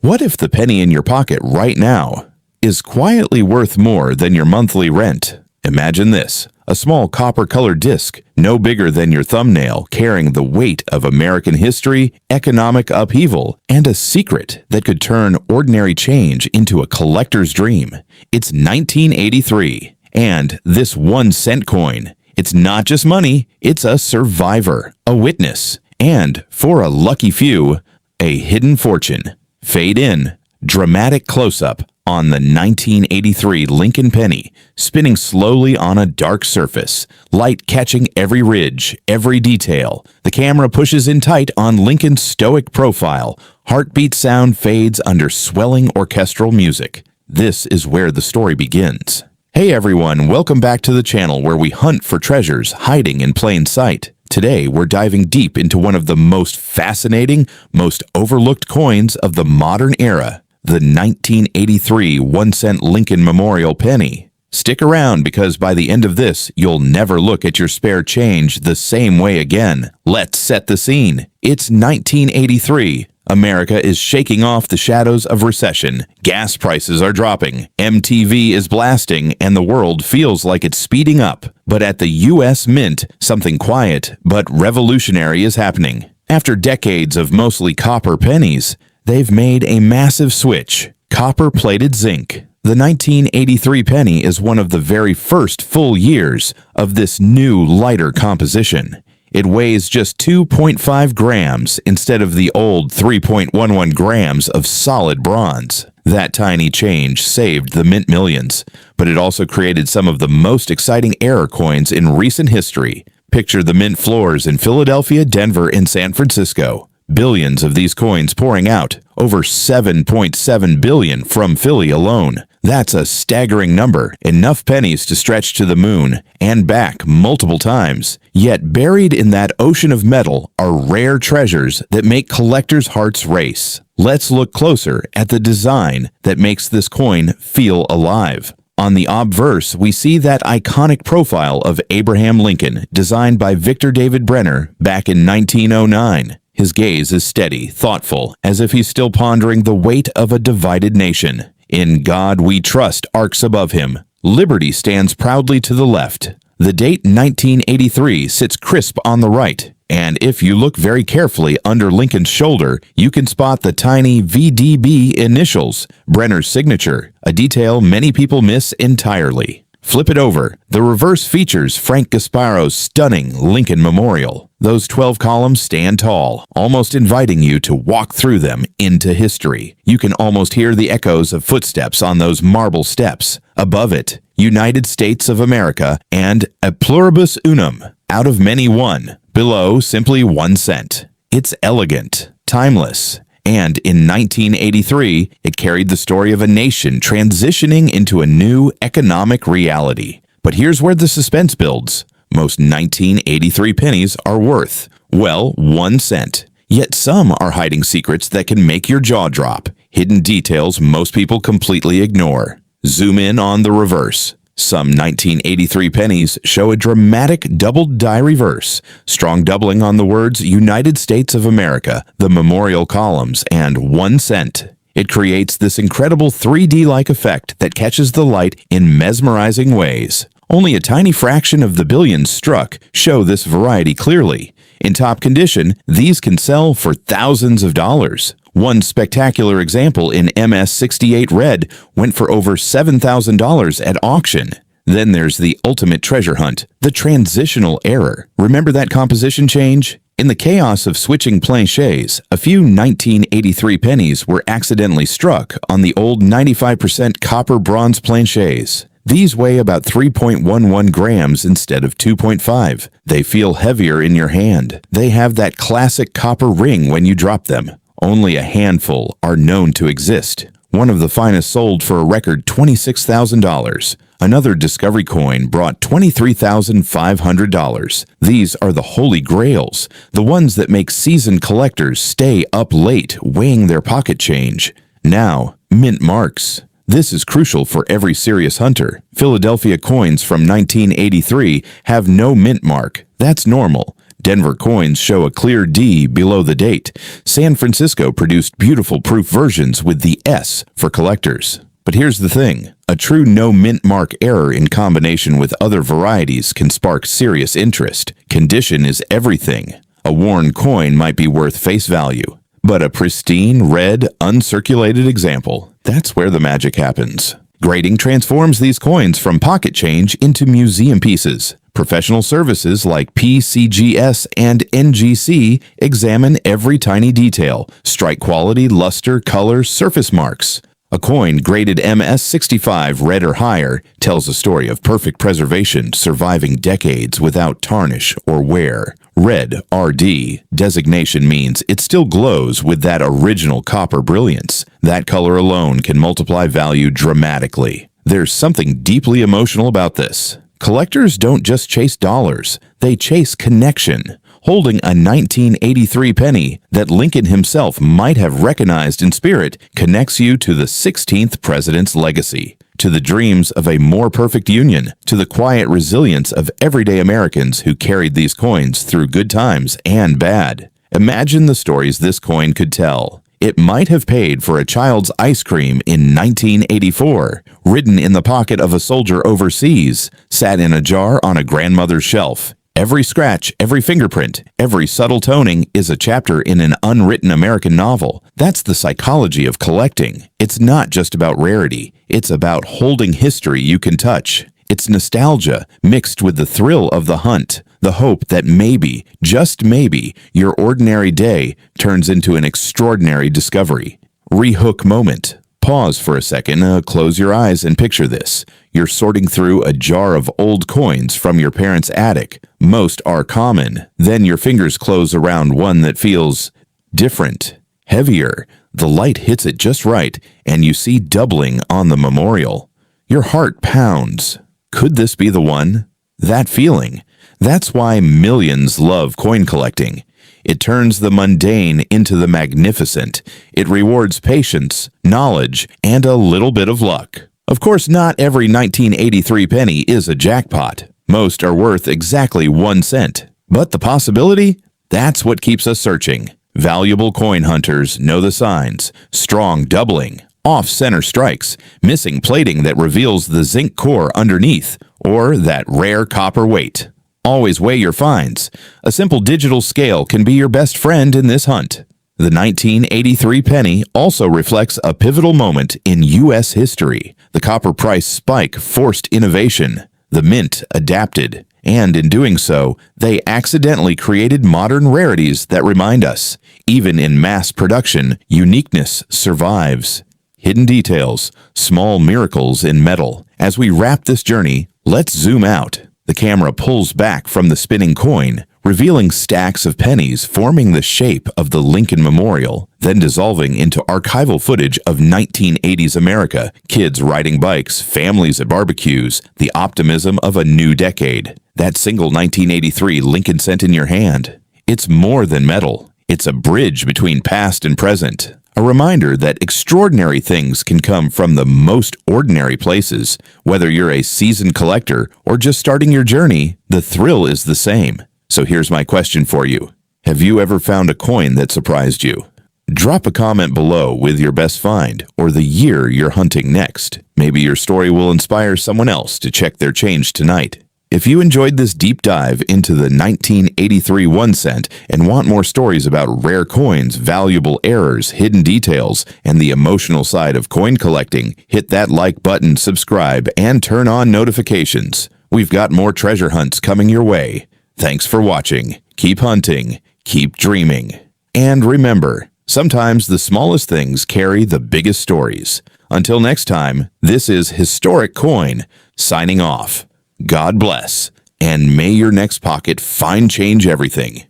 What if the penny in your pocket right now is quietly worth more than your monthly rent? Imagine this, a small copper-colored disc, no bigger than your thumbnail, carrying the weight of American history, economic upheaval, and a secret that could turn ordinary change into a collector's dream. It's 1983, and this 1-cent coin, it's not just money, it's a survivor, a witness, and, for a lucky few, a hidden fortune. Fade in, dramatic close-up on the 1983 Lincoln penny, spinning slowly on a dark surface, light catching every ridge, every detail. The camera pushes in tight on Lincoln's stoic profile. Heartbeat sound fades under swelling orchestral music. This is where the story begins. Hey everyone, welcome back to the channel where we hunt for treasures hiding in plain sight. Today, we're diving deep into one of the most fascinating, most overlooked coins of the modern era, the 1983 1-cent Lincoln Memorial penny. Stick around because by the end of this, you'll never look at your spare change the same way again. Let's set the scene. It's 1983. America is shaking off the shadows of recession. Gas prices are dropping. MTV is blasting, and the world feels like it's speeding up. But at the U.S. Mint, something quiet but revolutionary is happening. After decades of mostly copper pennies, they've made a massive switch. Copper-plated zinc. The 1983 penny is one of the very first full years of this new, lighter composition. It weighs just 2.5 grams instead of the old 3.11 grams of solid bronze. That tiny change saved the mint millions, but it also created some of the most exciting error coins in recent history. Picture the mint floors in Philadelphia, Denver, and San Francisco. Billions of these coins pouring out, over 7.7 billion from Philly alone. That's a staggering number, enough pennies to stretch to the moon and back multiple times. Yet buried in that ocean of metal are rare treasures that make collectors' hearts race. Let's look closer at the design that makes this coin feel alive. On the obverse, we see that iconic profile of Abraham Lincoln, designed by Victor David Brenner back in 1909. His gaze is steady, thoughtful, as if he's still pondering the weight of a divided nation. In God We Trust arcs above him. Liberty stands proudly to the left. The date 1983 sits crisp on the right, and if you look very carefully under Lincoln's shoulder, you can spot the tiny VDB initials, Brenner's signature, a detail many people miss entirely. Flip it over. The reverse features Frank Gasparo's stunning Lincoln Memorial. Those 12 columns stand tall, almost inviting you to walk through them into history. You can almost hear the echoes of footsteps on those marble steps. Above it, United States of America and a pluribus unum, out of many one. Below, simply 1 cent. It's elegant, timeless, and in 1983, it carried the story of a nation transitioning into a new economic reality. But here's where the suspense builds. Most 1983 pennies are worth, well, 1 cent. Yet some are hiding secrets that can make your jaw drop. Hidden details most people completely ignore. Zoom in on the reverse. Some 1983 pennies show a dramatic doubled die reverse, strong doubling on the words United States of America, the memorial columns, and 1 cent. It creates this incredible 3D-like effect that catches the light in mesmerizing ways. Only a tiny fraction of the billions struck show this variety clearly. In top condition, these can sell for thousands of dollars. One spectacular example in MS-68 Red went for over $7,000 at auction. Then there's the ultimate treasure hunt, the transitional error. Remember that composition change? In the chaos of switching planchets, a few 1983 pennies were accidentally struck on the old 95% copper bronze planchets. These weigh about 3.11 grams instead of 2.5. They feel heavier in your hand. They have that classic copper ring when you drop them. Only a handful are known to exist. One of the finest sold for a record $26,000. Another discovery coin brought $23,500. These are the holy grails, the ones that make seasoned collectors stay up late weighing their pocket change. Now, mint marks. This is crucial for every serious hunter. Philadelphia coins from 1983 have no mint mark. That's normal. Denver coins show a clear D below the date. San Francisco produced beautiful proof versions with the S for collectors. But here's the thing. A true no mint mark error in combination with other varieties can spark serious interest. Condition is everything. A worn coin might be worth face value, but a pristine, red, uncirculated example, that's where the magic happens. Grading transforms these coins from pocket change into museum pieces. Professional services like PCGS and NGC examine every tiny detail, strike quality, luster, color, surface marks. A coin graded MS65 red or higher tells a story of perfect preservation, surviving decades without tarnish or wear. Red RD designation means it still glows with that original copper brilliance. That color alone can multiply value dramatically. There's something deeply emotional about this. Collectors don't just chase dollars, they chase connection. Holding a 1983 penny that Lincoln himself might have recognized in spirit connects you to the 16th president's legacy, to the dreams of a more perfect union, to the quiet resilience of everyday Americans who carried these coins through good times and bad. Imagine the stories this coin could tell. It might have paid for a child's ice cream in 1984, ridden in the pocket of a soldier overseas, sat in a jar on a grandmother's shelf. Every scratch, every fingerprint, every subtle toning is a chapter in an unwritten American novel. That's the psychology of collecting. It's not just about rarity. It's about holding history you can touch. It's nostalgia mixed with the thrill of the hunt, the hope that maybe, just maybe, your ordinary day turns into an extraordinary discovery. Rehook moment. Pause for a second, close your eyes and picture this. You're sorting through a jar of old coins from your parents' attic. Most are common. Then your fingers close around one that feels different, heavier. The light hits it just right, and you see doubling on the memorial. Your heart pounds. Could this be the one? That feeling. That's why millions love coin collecting. It turns the mundane into the magnificent. It rewards patience, knowledge, and a little bit of luck. Of course, not every 1983 penny is a jackpot. Most are worth exactly 1 cent. But the possibility? That's what keeps us searching. Valuable coin hunters know the signs. Strong doubling, off-center strikes, missing plating that reveals the zinc core underneath, or that rare copper weight. Always weigh your finds. A simple digital scale can be your best friend in this hunt. The 1983 penny also reflects a pivotal moment in U.S. history. The copper price spike forced innovation. The mint adapted. And in doing so, they accidentally created modern rarities that remind us, even in mass production, uniqueness survives. Hidden details, small miracles in metal. As we wrap this journey, let's zoom out. The camera pulls back from the spinning coin, revealing stacks of pennies forming the shape of the Lincoln Memorial, then dissolving into archival footage of 1980s America, kids riding bikes, families at barbecues, the optimism of a new decade. That single 1983 Lincoln cent in your hand. It's more than metal. It's a bridge between past and present. A reminder that extraordinary things can come from the most ordinary places. Whether you're a seasoned collector or just starting your journey, the thrill is the same. So here's my question for you. Have you ever found a coin that surprised you? Drop a comment below with your best find or the year you're hunting next. Maybe your story will inspire someone else to check their change tonight. If you enjoyed this deep dive into the 1983 1 cent and want more stories about rare coins, valuable errors, hidden details, and the emotional side of coin collecting, hit that like button, subscribe, and turn on notifications. We've got more treasure hunts coming your way. Thanks for watching. Keep hunting. Keep dreaming. And remember, sometimes the smallest things carry the biggest stories. Until next time, this is Historic Coin, signing off. God bless, and may your next pocket find change everything.